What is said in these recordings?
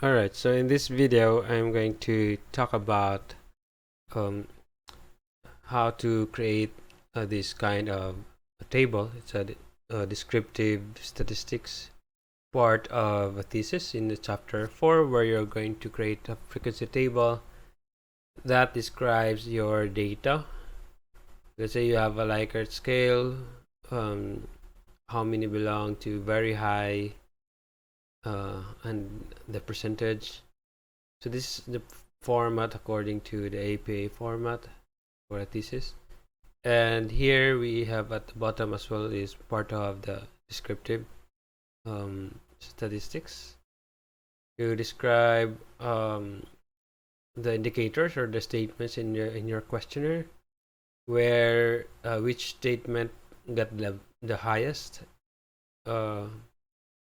Alright, so in this video I'm going to talk about um, how to create this kind of a table. It's a descriptive statistics part of a thesis in the chapter 4, where you're going to create a frequency table that describes your data. Let's say you have a Likert scale, how many belong to very high, and the percentage. So this is the format according to the APA format for a thesis. And here we have at the bottom as well is part of the descriptive statistics to describe the indicators or the statements in your questionnaire, where which statement got the highest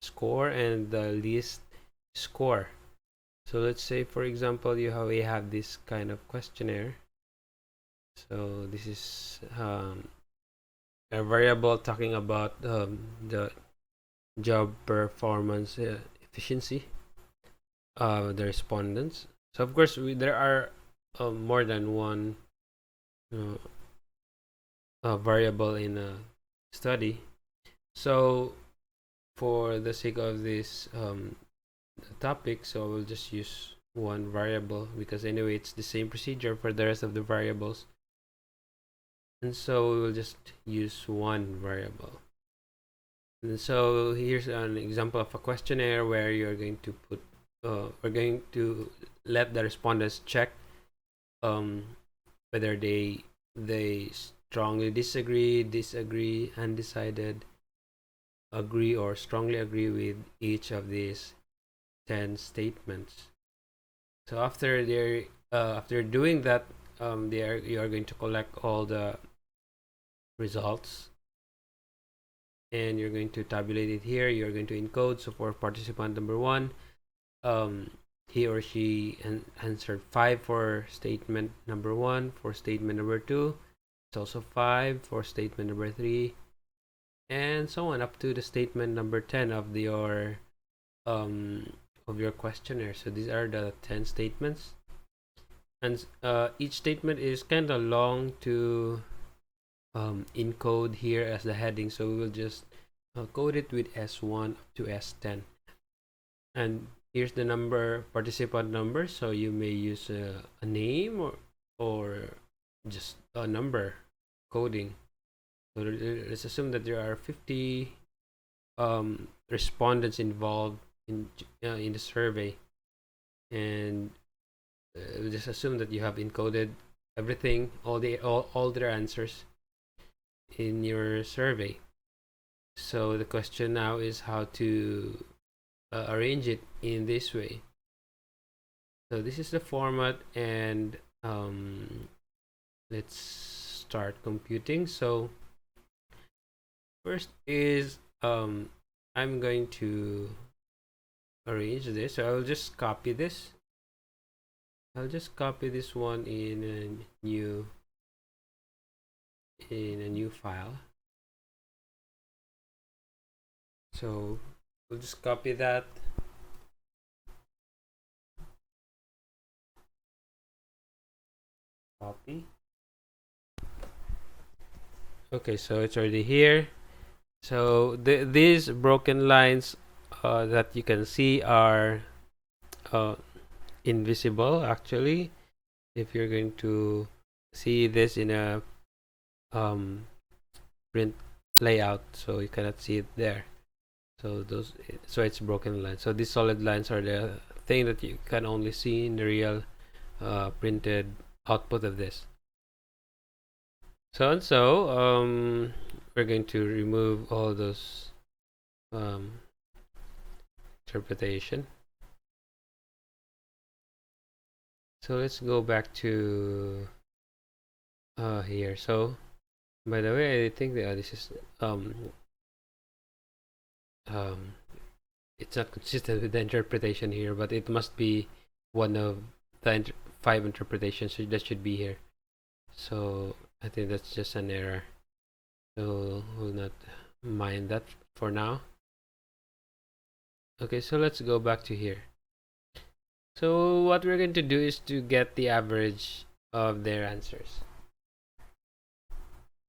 score and the least score. So let's say, for example, we have this kind of questionnaire. So this is a variable talking about the job performance efficiency of the respondents. So of course there are more than one variable in a study. So for the sake of this topic, so we'll just use one variable, because anyway it's the same procedure for the rest of the variables. And so we will just use one variable. And so here's an example of a questionnaire where you're going to put we're going to let the respondents check whether they strongly disagree, undecided, agree, or strongly agree with each of these 10 statements. So after doing that, you are going to collect all the results, and you're going to tabulate it here. You're going to encode. So for participant number 1, he or she answered 5 for statement number 1. For statement number 2, it's also 5. For statement number 3, and so on up to the statement number 10 of your questionnaire. So these are the 10 statements, and each statement is kind of long to encode here as the heading. So we will just code it with S1 up to S10. And here's the participant number. So you may use a name or just a number coding. So let's assume that there are 50 respondents involved in the survey, and we'll just assume that you have encoded everything, all their answers in your survey. So the question now is how to arrange it in this way. So this is the format, and let's start computing. So first is I'm going to arrange this. So I'll just copy this. I'll just copy this one in a new file. So we'll just copy that. Copy. Okay, so it's already here. So these broken lines that you can see are invisible, actually. If you're going to see this in a print layout, so you cannot see it there. So it's broken lines. So these solid lines are the thing that you can only see in the real printed output of this. So we're going to remove all those interpretation. So let's go back to here. So by the way, I think that this is it's not consistent with the interpretation here, but it must be one of the 5 interpretations that should be here. So I think that's just an error, so we'll not mind that for now. Okay, so let's go back to here. So what we're going to do is to get the average of their answers.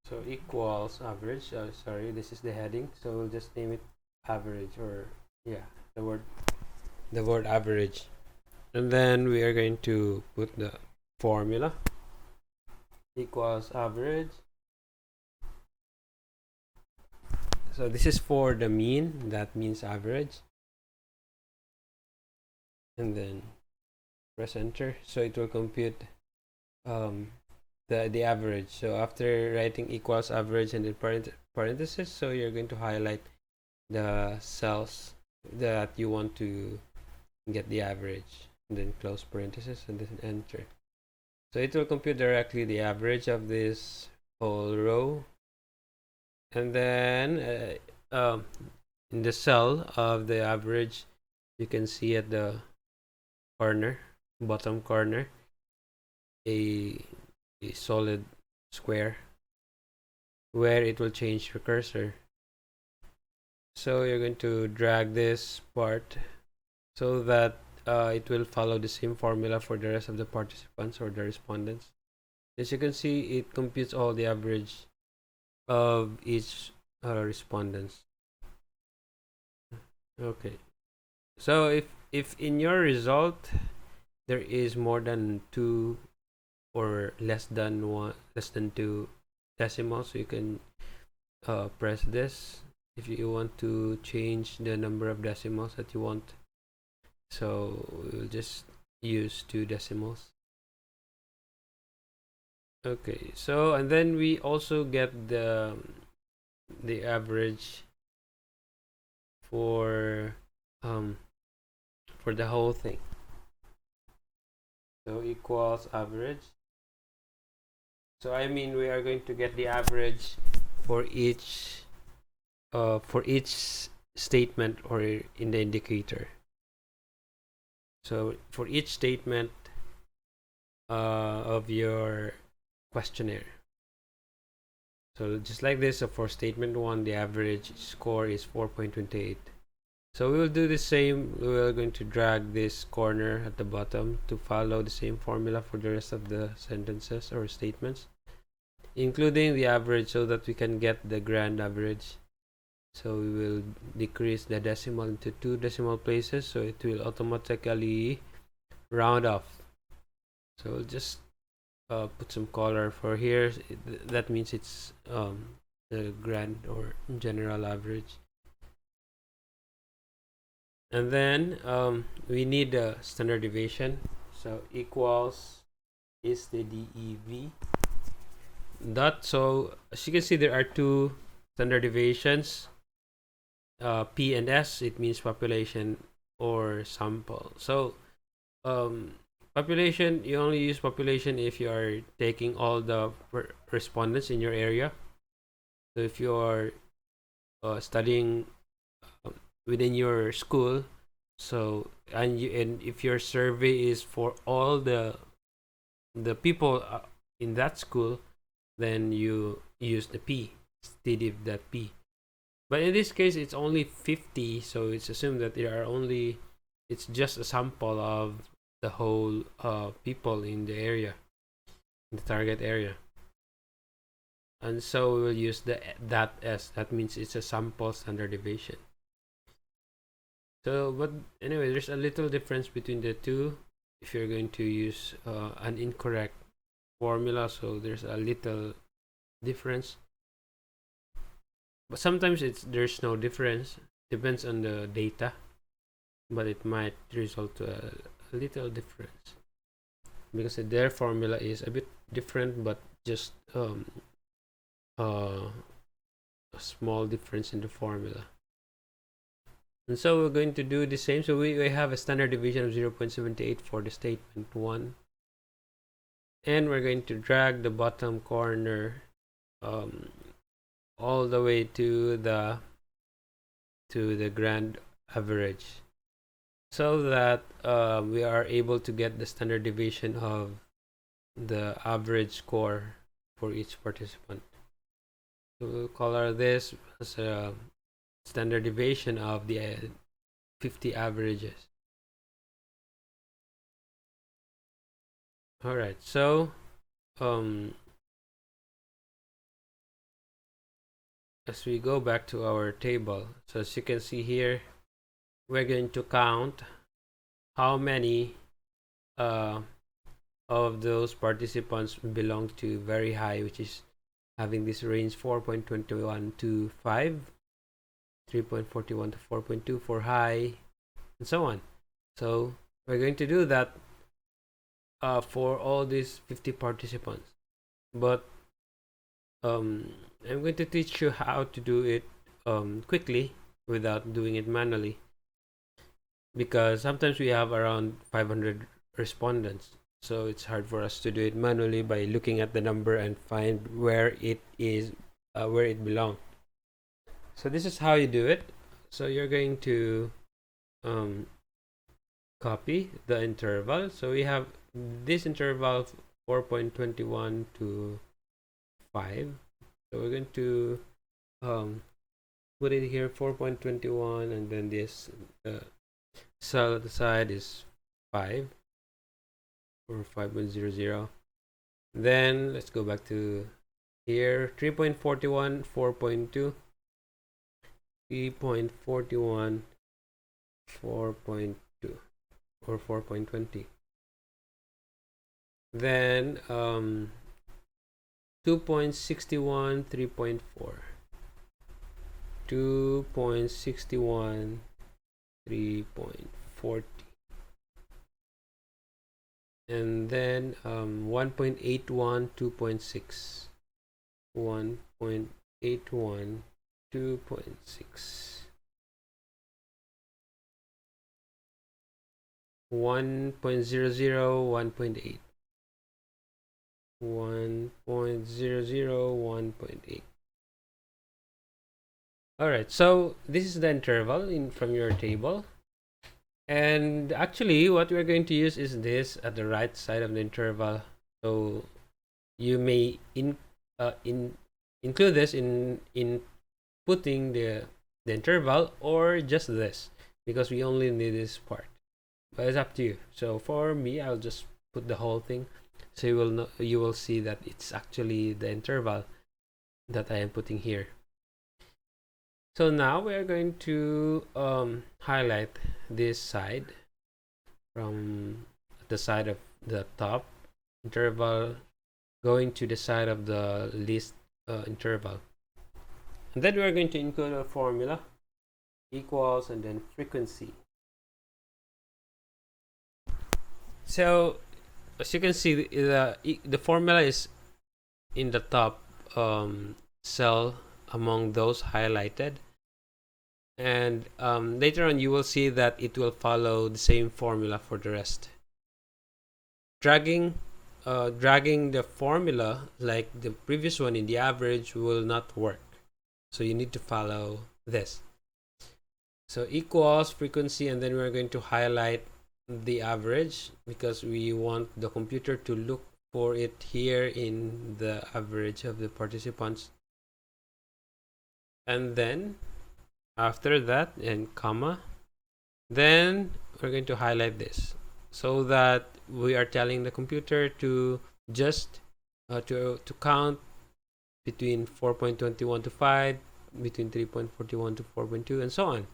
So equals average. Sorry, this is the heading. So we'll just name it average, or yeah, the word average. And then we are going to put the formula equals average. So this is for the mean, that means average. And then press enter. So it will compute the average. So after writing equals average and then parenthesis, so you're going to highlight the cells that you want to get the average, and then close parenthesis and then enter. So it will compute directly the average of this whole row. And then in the cell of the average, you can see at the corner, bottom corner, a solid square where it will change your cursor. So you're going to drag this part so that it will follow the same formula for the rest of the participants or the respondents. As you can see, it computes all the average of each respondents. Okay, so if in your result there is more than 2 or less than 2 decimals, you can press this if you want to change the number of decimals that you want. So we'll just use 2 decimals. Okay, so and then we also get the average for the whole thing. So equals average. So I mean we are going to get the average for each statement or in the indicator. So for each statement of your questionnaire. So just like this, so for statement 1, the average score is 4.28. So we will do the same. We are going to drag this corner at the bottom to follow the same formula for the rest of the sentences or statements, including the average, so that we can get the grand average. So we will decrease the decimal into 2 decimal places, so it will automatically round off. So we'll just put some color for here. That means it's the grand or general average. And then we need a standard deviation. So equals is the DEV dot. So as you can see, there are 2 standard deviations, P and S. It means population or sample. So population, you only use population if you are taking all the respondents in your area. So if you are studying within your school, so and if your survey is for all the people in that school, then you use the P instead of that P. But in this case, it's only 50, so it's assumed that it's just a sample of the whole people in the area, in the target area. And so we will use that S. That means it's a sample standard deviation. So, but anyway, there's a little difference between the two if you're going to use an incorrect formula. So there's a little difference. But sometimes there's no difference. Depends on the data. But it might result to a little difference. Because their formula is a bit different, but just a small difference in the formula. And so we're going to do the same. So we have a standard deviation of 0.78 for the statement 1. And we're going to drag the bottom corner all the way to the grand average, so that we are able to get the standard deviation of the average score for each participant. So we'll color this as a standard deviation of the 50 averages. All right, so as we go back to our table, so as you can see here, we're going to count how many of those participants belong to very high, which is having this range 4.21 to 5, 3.41 to 4.2 for high, and so on. So we're going to do that for all these 50 participants. But I'm going to teach you how to do it quickly without doing it manually, because sometimes we have around 500 respondents, so it's hard for us to do it manually by looking at the number and find where it is, where it belongs. So this is how you do it. So you're going to copy the interval. So we have this interval 4.21 to 5. So we're going to put it here 4.21, and then this cell at the side is 5 or 5.00. Then let's go back to here, 3.41, 4.2, 3.41, 4.2 or 4.20. Then 2.61, 3.4, 2.61, 3.40, and then 1.81, 2.6, 1.81, 2.6, 1.00, 1.8, 1.00, 1.8. All right, so this is the interval from your table, and actually what we're going to use is this at the right side of the interval. So you may include this in putting the interval, or just this, because we only need this part, but it's up to you. So for me, I'll just put the whole thing, so you will see that it's actually the interval that I am putting here. So now we are going to highlight this side from the side of the top interval going to the side of the least interval. And then we're going to include a formula, equals, and then frequency. So as you can see, the formula is in the top cell among those highlighted, and later on you will see that it will follow the same formula for the rest. Dragging the formula like the previous one in the average will not work, so you need to follow this. So equals, frequency, and then we're going to highlight the average, because we want the computer to look for it here in the average of the participants. And then after that, and comma, then we're going to highlight this, so that we are telling the computer to just to count between 4.21 to 5, between 3.41 to 4.2, and so on.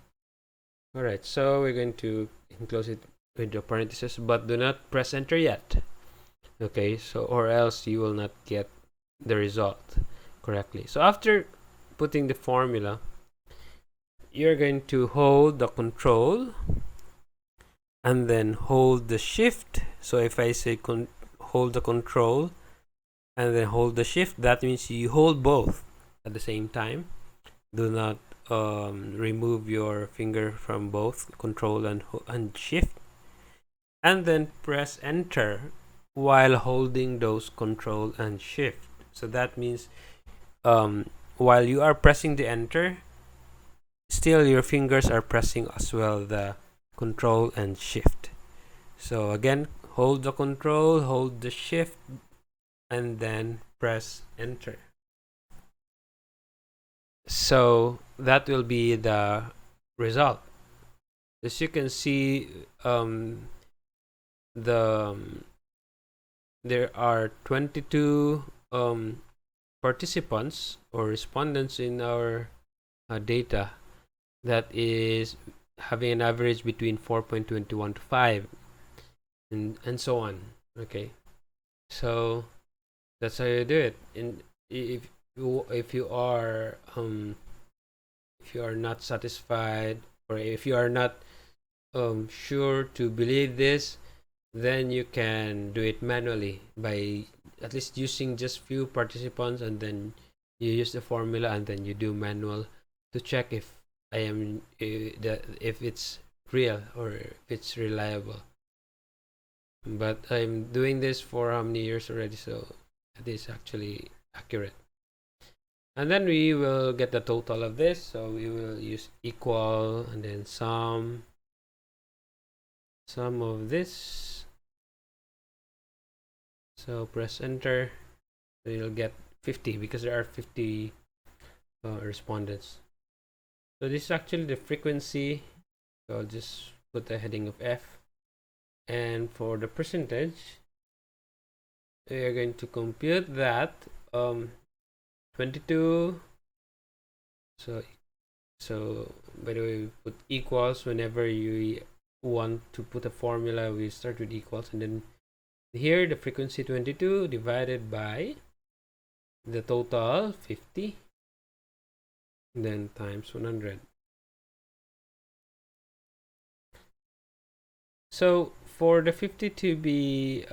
All right, so we're going to enclose it with the parentheses, but do not press enter yet. Okay, so or else you will not get the result correctly. So after putting the formula, you're going to hold the control and then hold the shift. So if I say hold the control and then hold the shift, that means you hold both at the same time. Do not remove your finger from both control and shift, and then press enter while holding those control and shift. So that means while you are pressing the enter, still your fingers are pressing as well the control and shift. So again, hold the control, hold the shift, and then press enter. So that will be the result. As you can see, the there are 22 participants or respondents in our data that is having an average between 4.21 to 5 and so on. Okay, so that's how you do it. And if you are not satisfied, or if you are not sure to believe this, then you can do it manually by at least using just few participants, and then you use the formula, and then you do manual to check if if it's real or if it's reliable. But I'm doing this for how many years already, so it is actually accurate. And then we will get the total of this, so we will use equal and then sum of this. So press enter, so you'll get 50 because there are 50 respondents. So this is actually the frequency, so I'll just put the heading of F. And for the percentage, we are going to compute that 22. So by the way, we put equals whenever you want to put a formula. We start with equals, and then here the frequency 22 divided by the total 50, then times 100. So for the 50 to be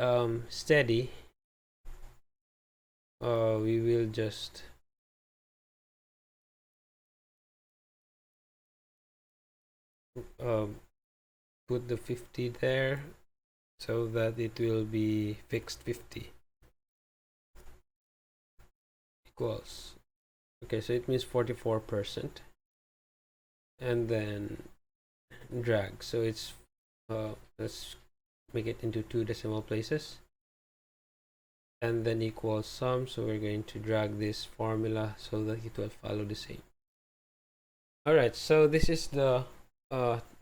steady, we will just put the 50 there so that it will be fixed 50 equals. Okay, so it means 44%, and then drag. So it's let's make it into 2 decimal places, and then equals sum. So we're going to drag this formula so that it will follow the same. All right, so this is the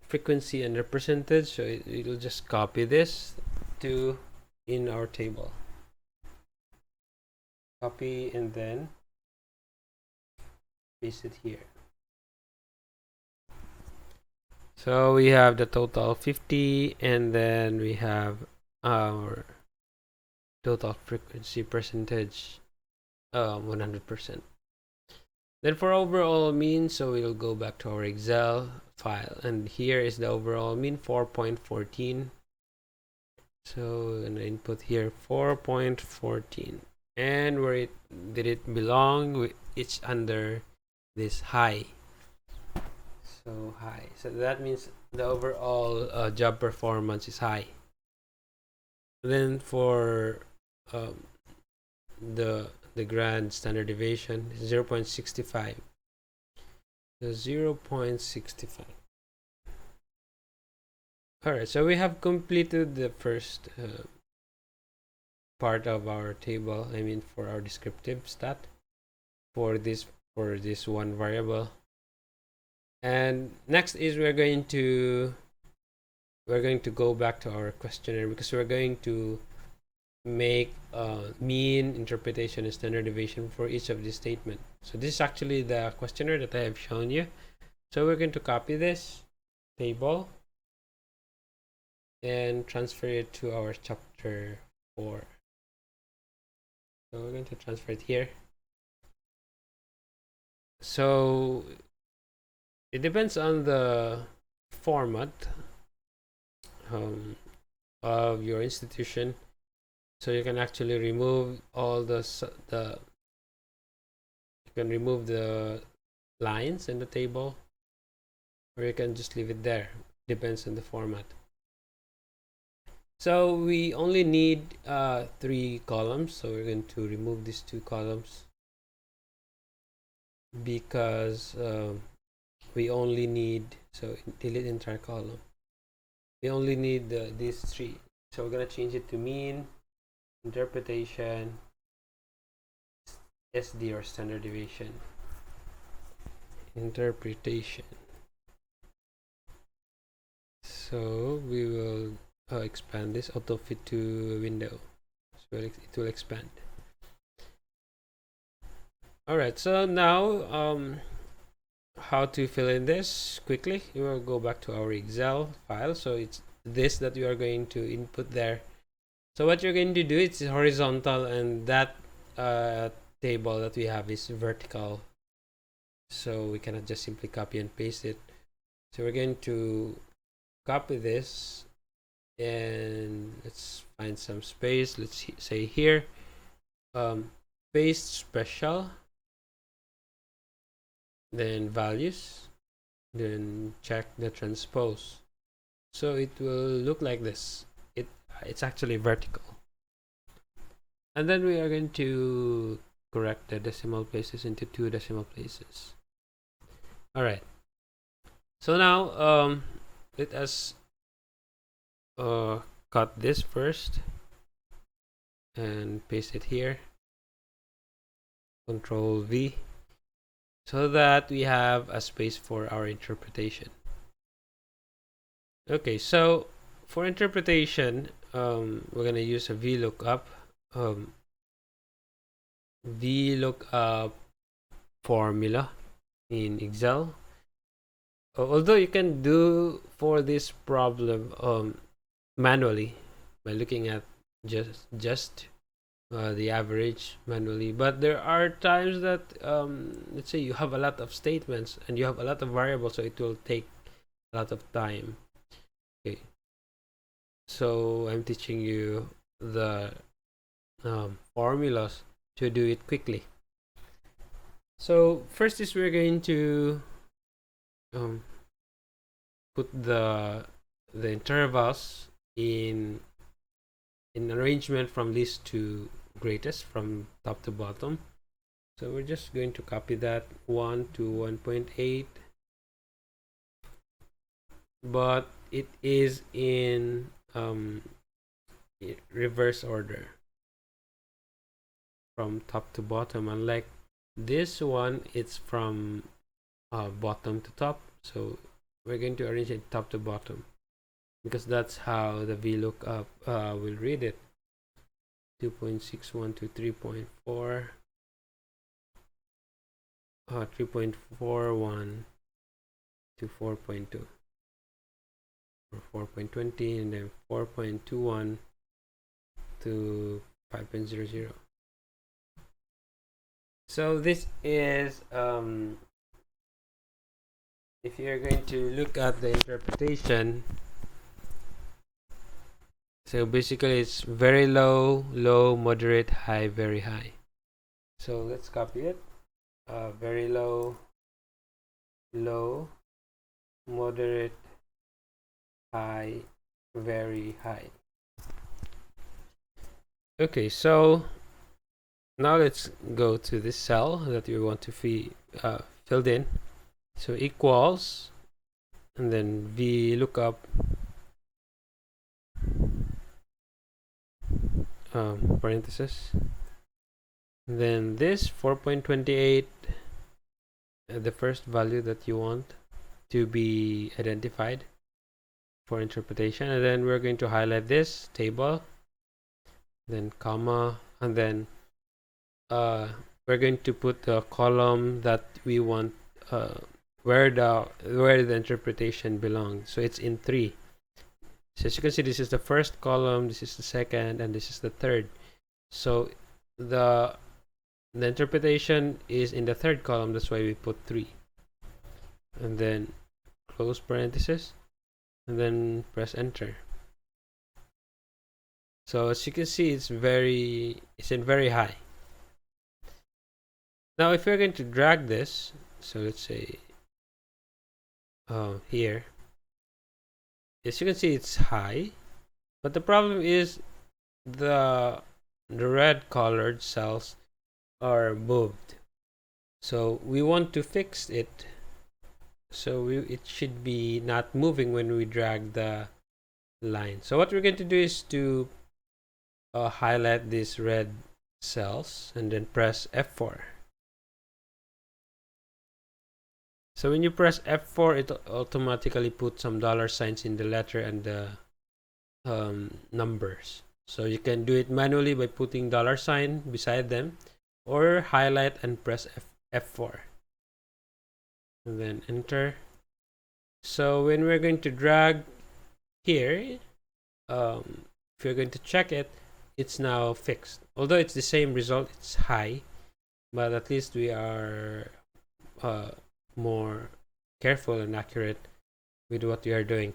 frequency and the percentage. So it'll just copy this to in our table. Copy and then paste it here. So we have the total 50, and then we have our total frequency percentage 100%. Then for overall mean, so we'll go back to our Excel file, and here is the overall mean 4.14. So and input here 4.14, and where did it belong? It's under this high. So high, so that means the overall job performance is high. Then for the grand standard deviation is 0.65. So 0.65. Alright, so we have completed the first part of our table. I mean, for our descriptive stat for this one variable. And next is we're going to go back to our questionnaire, because we're going to make mean, interpretation, and standard deviation for each of these statements. So this is actually the questionnaire that I have shown you. So we're going to copy this table and transfer it to our chapter 4. So we're going to transfer it here. So it depends on the format of your institution. So you can actually remove all you can remove the lines in the table, or you can just leave it there. Depends on the format. So we only need 3 columns, so we're going to remove these 2 columns because we only need, so delete entire column. We only need these 3. So we're gonna change it to mean, interpretation, SD or standard deviation. Interpretation. So we will expand this auto fit to window. So So it will expand. Alright, so now how to fill in this quickly. We will go back to our Excel file. So it's this that we are going to input there. So what you're going to do, it's horizontal, and that table that we have is vertical. So we cannot just simply copy and paste it. So we're going to copy this, and let's find some space. Let's say here, paste special, then values, then check the transpose. So it will look like this. It's actually vertical. And then we are going to correct the decimal places into 2 decimal places. All right. So now let us cut this first and paste it here. Control V, so that we have a space for our interpretation. Okay, so for interpretation, we're gonna use a VLOOKUP. VLOOKUP formula in Excel. Although you can do for this problem manually by looking at just the average manually, but there are times that let's say you have a lot of statements and you have a lot of variables, so it will take a lot of time. Okay, so I'm teaching you the formulas to do it quickly. So first is we're going to put the intervals in arrangement from least to greatest, from top to bottom. So we're just going to copy that 1 to 1.8, but it is in reverse order from top to bottom, unlike this one, it's from bottom to top. So we're going to arrange it top to bottom, because that's how the VLOOKUP will read it. 2.61 to 3.4, 3.41 to 4.2, or 4.20, and then 4.21 to 5.00. So this is if you're going to look at the interpretation, so basically it's very low, low, moderate, high, very high. So let's copy it. Very low, low, moderate, high, very high. Okay, so now let's go to this cell that we want to filled in. So equals, and then VLOOKUP parenthesis, and then this 4.28, the first value that you want to be identified for interpretation, and then we're going to highlight this table, then comma, and then we're going to put the column that we want, where the interpretation belongs. So it's in 3. So as you can see, this is the first column, this is the second, and this is the third. So the interpretation is in the third column, that's why we put 3. And then close parenthesis, and then press enter. So as you can see, it's in very high. Now if we're going to drag this, so let's say here, as you can see, it's high, but the problem is the red colored cells are moved. So we want to fix it, so it should be not moving when we drag the line. So what we're going to do is to highlight these red cells and then press F4. So when you press F4, it automatically puts some dollar signs in the letter and the numbers. So you can do it manually by putting $sign beside them, or highlight and press F4 and then enter. So when we're going to drag here, if you're going to check it, it's now fixed. Although it's the same result, it's high, but at least we are more careful and accurate with what we are doing.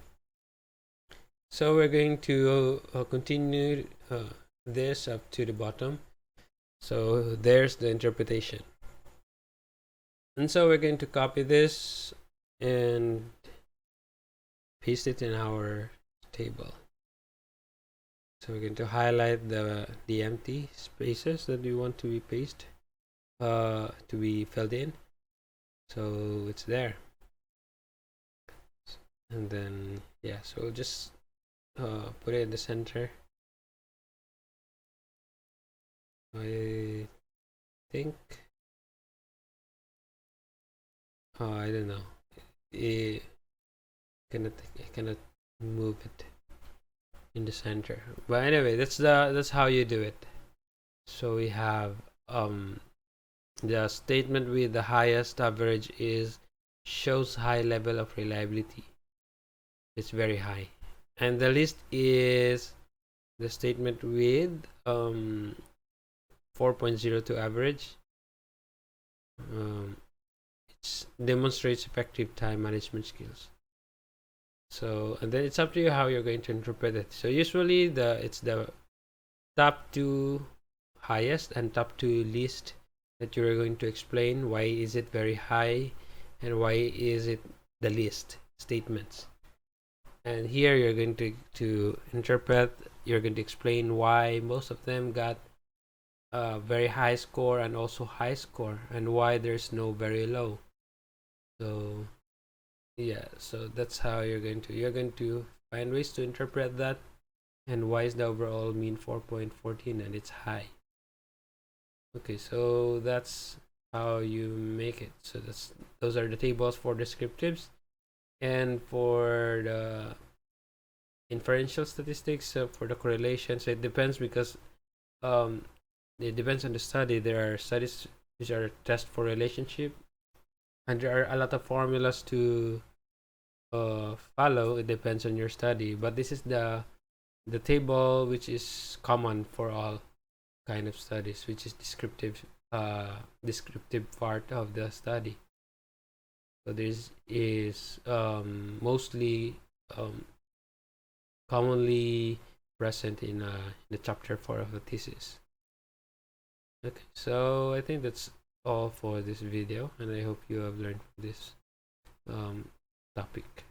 So we're going to continue this up to the bottom. So there's the interpretation. And so we're going to copy this and paste it in our table. So we're going to highlight the empty spaces that we want to be pasted, to be filled in. So it's there. And then yeah, so we'll just put it in the center. I think I don't know. I cannot move it in the center. But anyway, that's how you do it. So we have the statement with the highest average is shows high level of reliability. It's very high. And the least is the statement with 4.02 average. It demonstrates effective time management skills. So, and then it's up to you how you're going to interpret it. So usually it's the top two highest and top two least that you're going to explain why is it very high and why is it the least statements. And here you're going to interpret, you're going to explain why most of them got a very high score and also high score, and why there's no very low. So yeah, so that's how you're going to find ways to interpret that, and why is the overall mean 4.14 and it's high. Okay, so that's how you make it. So those are the tables for descriptives. And for the inferential statistics, for the correlations, it depends, because it depends on the study. There are studies which are test for relationship, and there are a lot of formulas to follow. It depends on your study, but this is the table which is common for all kind of studies, which is descriptive part of the study. So this is mostly commonly present in the chapter 4 of the thesis. Okay, so I think that's all for this video, and I hope you have learned this topic.